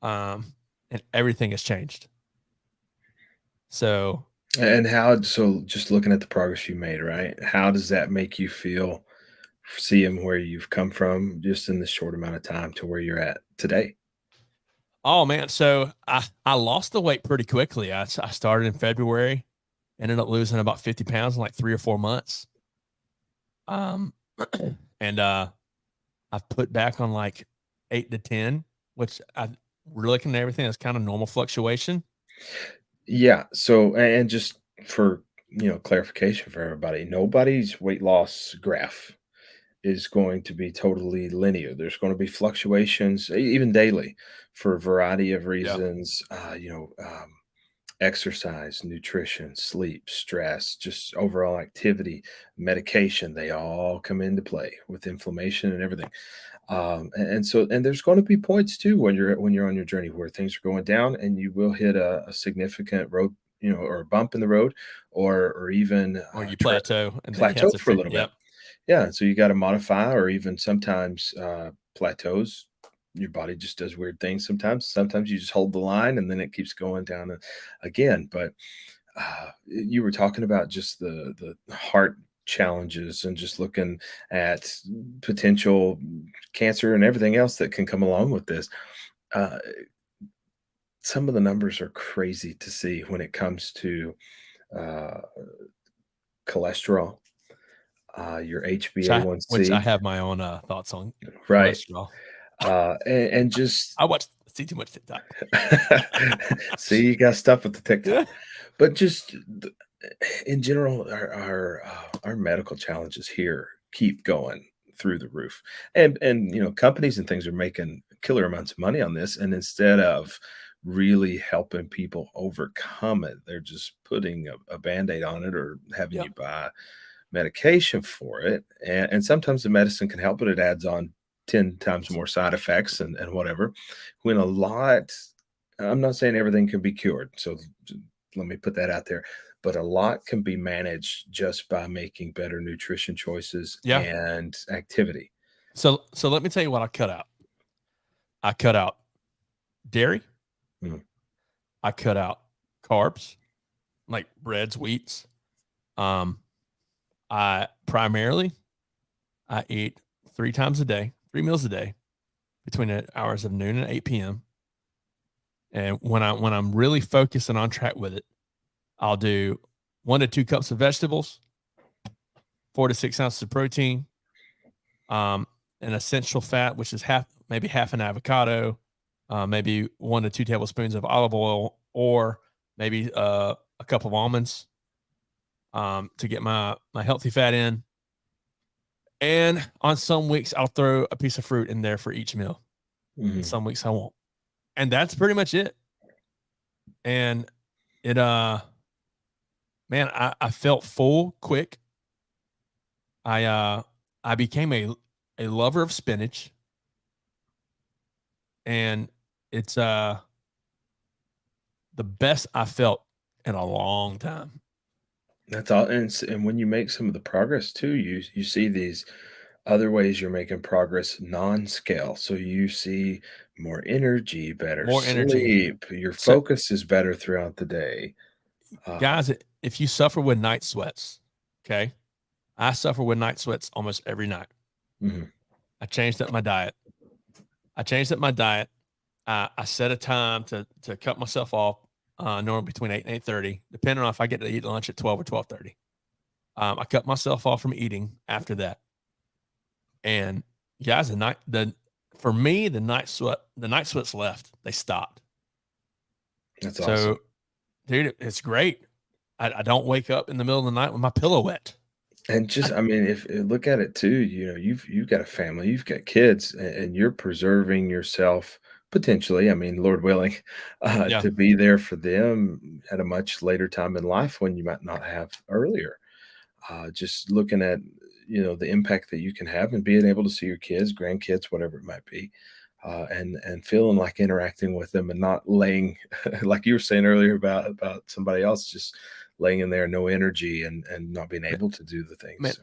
And everything has changed. So just looking at the progress you made, right? How does that make you feel seeing where you've come from just in this short amount of time to where you're at today? Oh man, so I lost the weight pretty quickly. I started in February, ended up losing about 50 pounds in like 3 or 4 months. And I've put back on like 8 to 10, which we're looking at everything that's kind of normal fluctuation. Yeah. So, and just for clarification for everybody, nobody's weight loss graph is going to be totally linear. There's going to be fluctuations, even daily, for a variety of Yeah. reasons. Exercise, nutrition, sleep, stress, just overall activity, medication, they all come into play with inflammation and everything. And there's going to be points too when you're on your journey where things are going down and you will hit a significant road, or a bump in the road, or even Or you plateau and then you have plateau to for a little bit. yep. Yeah, so you got to modify, or even sometimes plateaus. Your body just does weird things sometimes. Sometimes you just hold the line and then it keeps going down again. But you were talking about just the heart challenges and just looking at potential cancer and everything else that can come along with this. Uh, some of the numbers are crazy to see when it comes to uh, cholesterol, your Which I HbA1c, have my own thoughts on right? cholesterol. And just I see too much TikTok. see, you got stuff with the Yeah. TikTok, but just in general, our medical challenges here keep going through the roof, and companies and things are making killer amounts of money on this, and instead of really helping people overcome it, they're just putting a band-aid on it or having Yep. you buy medication for it, and sometimes the medicine can help, but it adds on 10 times more side effects and whatever. When a lot, I'm not saying everything can be cured, so let me put that out there, but a lot can be managed just by making better nutrition choices Yeah. and activity. So let me tell you what I cut out. I cut out dairy. Mm. I cut out carbs, like breads, wheats. I eat 3 times a day, 3 meals a day, between the hours of noon and 8 p.m. And when I'm really focused and on track with it, I'll do 1 to 2 cups of vegetables, 4 to 6 ounces of protein, an essential fat, which is maybe half an avocado, maybe 1 to 2 tablespoons of olive oil, or maybe a cup of almonds to get my healthy fat in. And on some weeks, I'll throw a piece of fruit in there for each meal. And some weeks I won't. And that's pretty much it. And it, man, I felt full quick. I became a lover of spinach. And it's the best I felt in a long time. That's all, and when you make some of the progress too, you see these other ways you're making progress non-scale. So you see more energy, better More energy. sleep, your So, focus is better throughout the day. guys, if you suffer with night sweats, okay, I suffer with night sweats almost every night. Mhm. I changed up my diet. I set a time to cut myself off, normally between 8 and 8:30, depending on if I get to eat lunch at 12 or 12:30. I cut myself off from eating after that. And guys, for me, the night sweats left. They stopped. That's awesome. So, dude, it's great. I don't wake up in the middle of the night with my pillow wet. And just, I mean, if look at it too, you've got a family, you've got kids, and you're preserving yourself potentially. I mean, Lord willing, Yeah. to be there for them at a much later time in life when you might not have earlier. Just looking at the impact that you can have and being able to see your kids, grandkids, whatever it might be, and feeling like interacting with them and not laying like you were saying earlier about somebody else just laying in there, no energy and not being able to do the things. Man, So,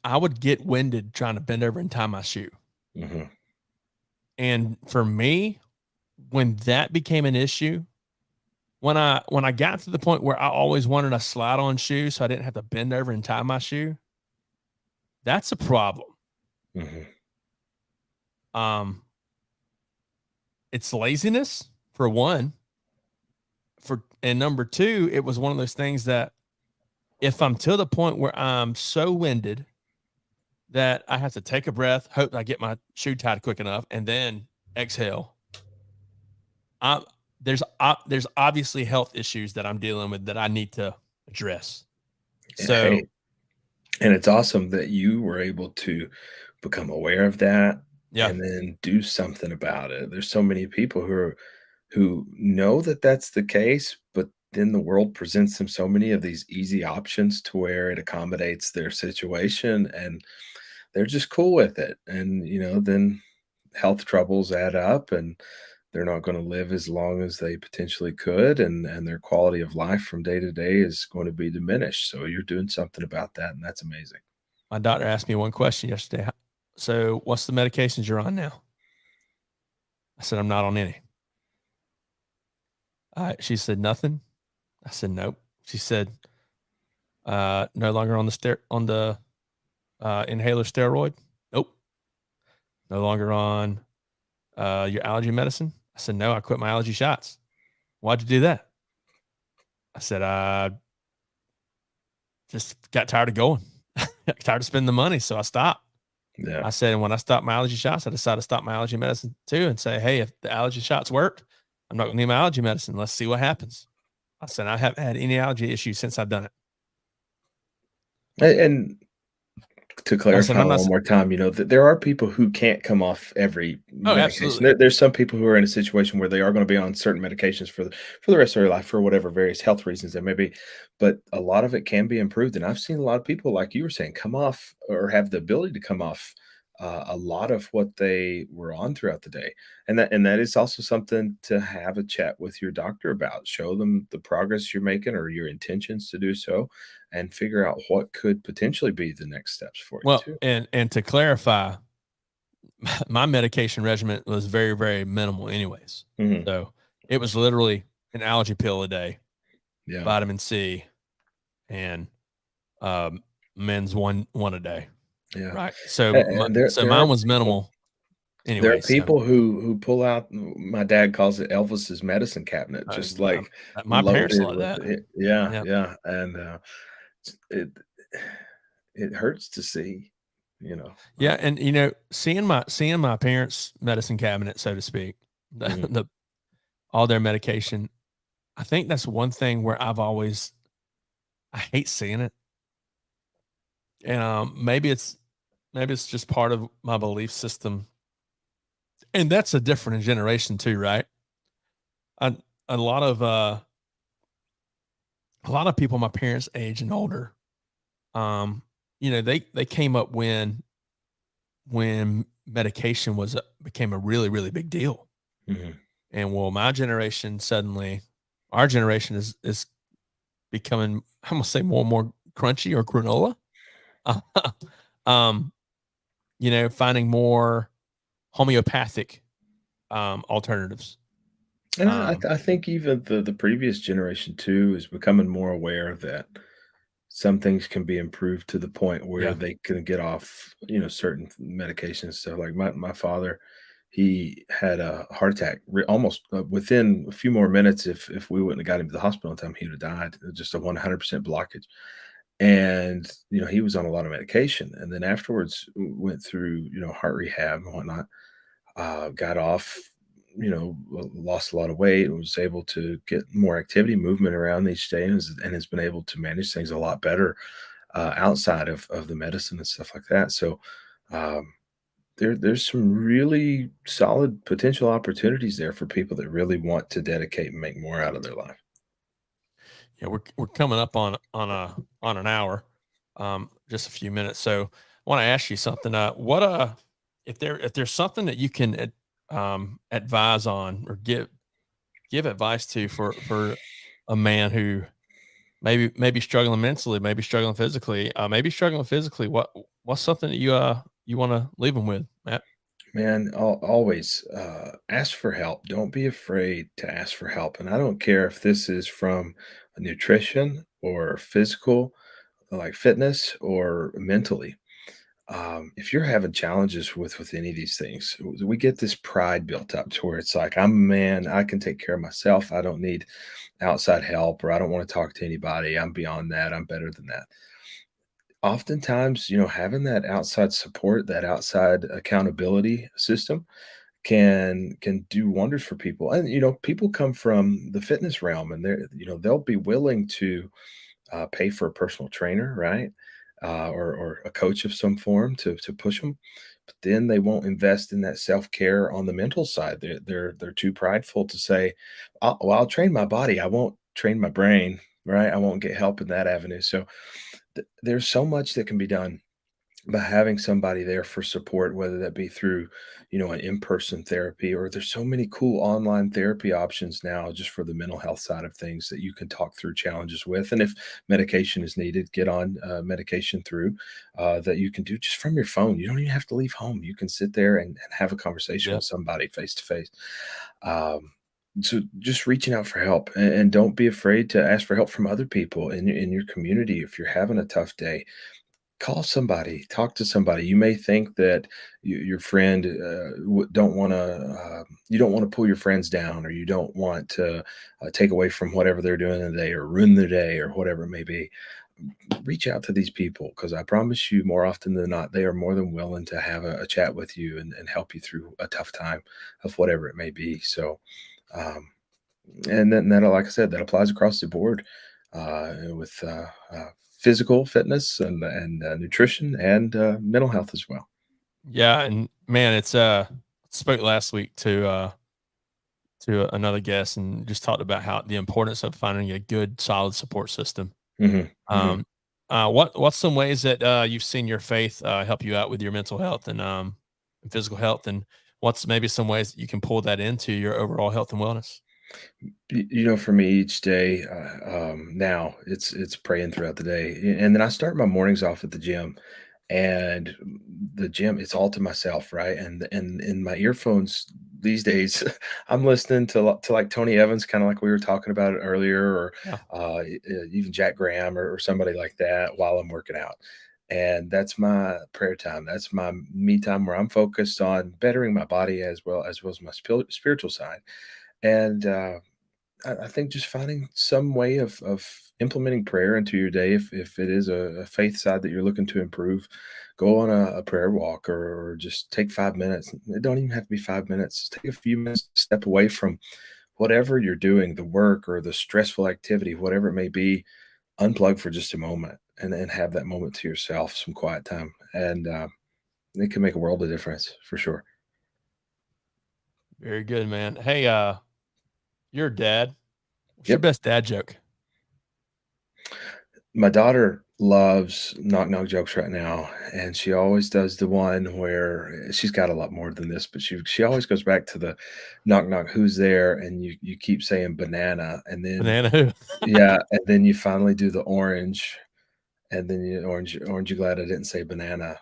I would get winded trying to bend over and tie my shoe. mhm. And for me, when that became an issue, when I got to the point where I always wanted a slide on shoe so I didn't have to bend over and tie my shoe, that's a problem. Mhm. Um, it's laziness for one. And number two, it was one of those things that if I'm to the point where I'm so winded that I have to take a breath, hope I get my shoe tied quick enough, and then exhale. I, there's obviously health issues that I'm dealing with that I need to address. So Hey, and it's awesome that you were able to become aware of that yeah, and then do something about it. There's so many people who know that that's the case, but then the world presents them so many of these easy options to where it accommodates their situation and they're just cool with it. And, then health troubles add up and they're not going to live as long as they potentially could. And their quality of life from day to day is going to be diminished. So you're doing something about that. And that's amazing. my doctor asked me one question yesterday. So, what's the medications you're on now? I said, I'm not on any. She said, nothing. I said, nope. She said, no longer on the inhaler steroid. Nope. No longer on your allergy medicine. I said, no, I quit my allergy shots. Why'd you do that? I said, I just got tired of going, got tired of spending the money. So I stopped. Yeah. I said, and when I stopped my allergy shots, I decided to stop my allergy medicine too and say, hey, if the allergy shots worked, I'm not going to need my allergy medicine. Let's see what happens. I said, I haven't had any allergy issues since I've done it. And to I said, clarify I'm not, one more time, that there are people who can't come off every oh, medication. absolutely. There's some people who are in a situation where they are going to be on certain medications for the rest of their life for whatever various health reasons there may be, but a lot of it can be improved. And I've seen a lot of people, like you were saying, come off or have the ability to come off a lot of what they were on throughout the day, and that is also something to have a chat with your doctor about. Show them the progress you're making or your intentions to do so, and figure out what could potentially be the next steps for you Well, too. and to clarify, my medication regimen was very, very minimal anyways. Mhm. So it was literally an allergy pill a day, Yeah, vitamin C, and um, men's one a day. yeah, Right. So and there mine are was people minimal anyway. So who pull out, my dad calls it Elvis's medicine cabinet, uh, just, um, like, my parents loaded like with that. it. Yeah, Yeah. yeah, and, it it hurts to see, Yeah. And seeing my parents' medicine cabinet, so to speak, Mhm. the all their medication. I think that's one thing where I hate seeing it, and maybe it's just part of my belief system, and that's a different generation too, right? A a lot of uh, a lot of people my parents' age and older, um, they came up when medication became a really really big deal, Mhm. and well, my generation suddenly, our generation is becoming, I'm gonna say, more and more crunchy or granola. um, finding more homeopathic alternatives. And Um, I think even the previous generation too is becoming more aware that some things can be improved to the point where yeah, they can get off, certain medications. So, like my father, he had a heart attack almost within a few more minutes. If we wouldn't have got him to the hospital in time, he would have died. Just a 100% blockage. And he was on a lot of medication, and then afterwards went through heart rehab and whatnot. Got off, lost a lot of weight, was able to get more activity, movement around each day, and has been able to manage things a lot better outside of the medicine and stuff like that. So um, there's some really solid potential opportunities there for people that really want to dedicate and make more out of their life. yeah, we're coming up on an hour, just a few minutes. So I want to ask you something. What if there's something that you can advise on or give advice to for a man who maybe struggling mentally, maybe struggling physically, what's something that you want to leave him with, Matt? Man, always ask for help. Don't be afraid to ask for help. And I don't care if this is from nutrition or physical, like fitness, or mentally. If you're having challenges with any of these things, we get this pride built up to where it's like, I'm a man, I can take care of myself. I don't need outside help, or I don't want to talk to anybody. I'm beyond that. I'm better than that. Oftentimes, having that outside support, that outside accountability system can do wonders for people. And people come from the fitness realm, and they'll be willing to pay for a personal trainer, right? Or a coach of some form to push them. But then they won't invest in that self care on the mental side. They're too prideful to say, I'll train my body. I won't train my brain, right? I won't get help in that avenue." So there's so much that can be done by having somebody there for support, whether that be through, an in-person therapy, or there's so many cool online therapy options now just for the mental health side of things that you can talk through challenges with. And if medication is needed, get on medication through that you can do just from your phone. You don't even have to leave home. You can sit there and have a conversation Yeah. with somebody face to face. Um, so just reaching out for help, and don't be afraid to ask for help from other people in your community. If you're having a tough day, call somebody, talk to somebody. You may think that your friend don't want to, you don't want to pull your friends down, or you don't want to take away from whatever they're doing today, or ruin their day, or whatever it may be. Reach out to these people, because I promise you, more often than not, they are more than willing to have a chat with you and help you through a tough time of whatever it may be. So, um, and then that, like I said, that applies across the board with physical fitness and nutrition and mental health as well. Yeah, and man, it's spoke last week to another guest and just talked about how the importance of finding a good solid support system. Hmm. Hmm. Um what's some ways that you've seen your faith help you out with your mental health and physical health, and what's maybe some ways that you can pull that into your overall health and wellness? For me, each day now it's praying throughout the day, and then I start my mornings off at the gym. And the gym, it's all to myself, right? And in my earphones these days, I'm listening to like Tony Evans, kind of like we were talking about it earlier, or Yeah. even Jack Graham, or somebody like that while I'm working out. And that's my prayer time. That's my me time, where I'm focused on bettering my body as well as my spiritual side. And I think just finding some way of implementing prayer into your day, if it is a faith side that you're looking to improve, go on a prayer walk or just take 5 minutes. It don't even have to be 5 minutes. Just take a few minutes, step away from whatever you're doing, the work or the stressful activity, whatever it may be, unplug for just a moment and then have that moment to yourself, some quiet time. And it can make a world of difference for sure. Very good, man. Hey, you're a dad. What's your Yep. best dad joke? My daughter loves knock knock jokes right now, and she always does the one where she's got a lot more than this, but she always goes back to the knock knock, who's there, and you keep saying banana, and then Banana who? yeah, and then you finally do the orange, and then you orange. You glad I didn't say banana?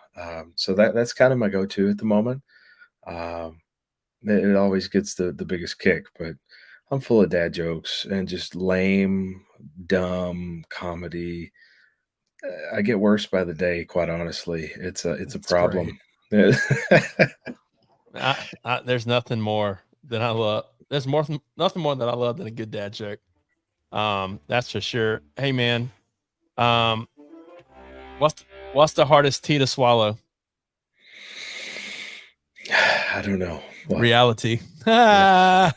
So that's kind of my go to at the moment. Um, it always gets the biggest kick, but I'm full of dad jokes and just lame, dumb comedy. I get worse by the day, quite honestly. It's a That's great. problem. There's nothing more than I love. There's nothing more that I love than a good dad joke. That's for sure. Hey, man. Um, what's the hardest tea to swallow? I don't know. What? Reality. Yeah.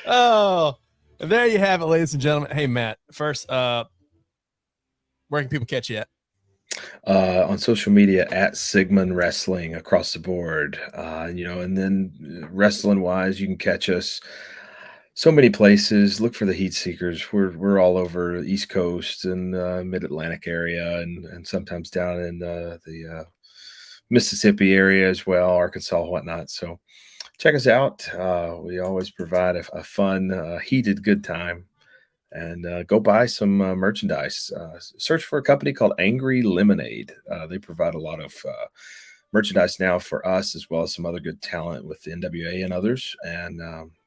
Oh, there you have it, ladies and gentlemen. Hey, Matt. First, where can people catch you at? On social media at Sigmon Wrestling across the board. And then wrestling wise, you can catch us so many places. Look for the Heat Seekers. We're all over the East Coast and Mid Atlantic area, and sometimes down in the Mississippi area as well, Arkansas, whatnot. So check us out. We always provide a fun, heated, good time. And go buy some merchandise. Search for a company called Angry Lemonade. They provide a lot of merchandise now for us, as well as some other good talent with the NWA and others. And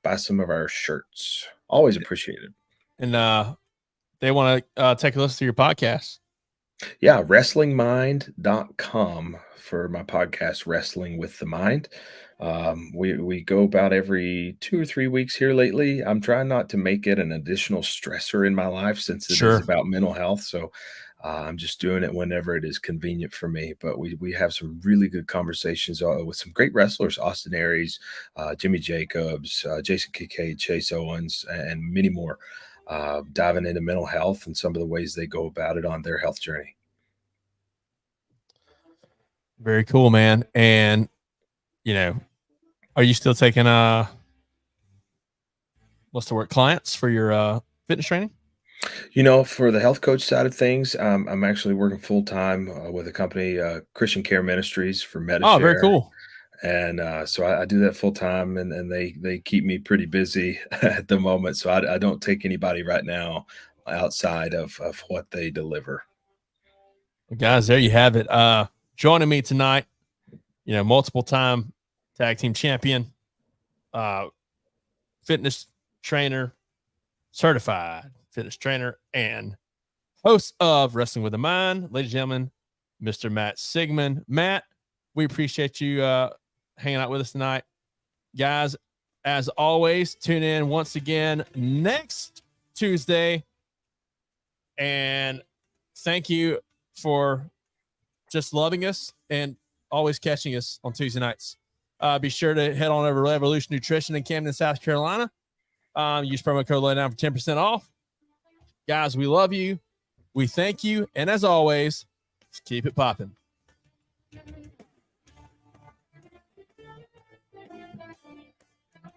buy some of our shirts. Always appreciated. And they want to take a listen to your podcast. Yeah, wrestlingmind.com for my podcast, Wrestling with the Mind. We go about every 2 or 3 weeks here lately. I'm trying not to make it an additional stressor in my life since it is Sure. about mental health. So I'm just doing it whenever it is convenient for me. But we have some really good conversations with some great wrestlers: Austin Aries, Jimmy Jacobs, Jason Kincaid, Chase Owens, and many more. Diving into mental health and some of the ways they go about it on their health journey. Very cool, man. And are you still taking what's the word, clients for your fitness training? For the health coach side of things, I'm actually working full time with a company, Christian Care Ministries for Oh, very MediShare, cool. and so I do that full time, and they keep me pretty busy at the moment. So I don't take anybody right now outside of what they deliver. Well, guys, there you have it. Joining me tonight, multiple time tag team champion, fitness trainer, certified fitness trainer, and host of Wrestling with the Mind, ladies and gentlemen, Mr. Matt Sigmon. Matt, we appreciate you hanging out with us tonight. Guys, as always, tune in once again next Tuesday. And thank you for just loving us and always catching us on Tuesday nights. Be sure to head on over to Revolution Nutrition in Camden, South Carolina. Use promo code LOWDOWN for 10% off. Guys, we love you. We thank you. And as always, just keep it popping.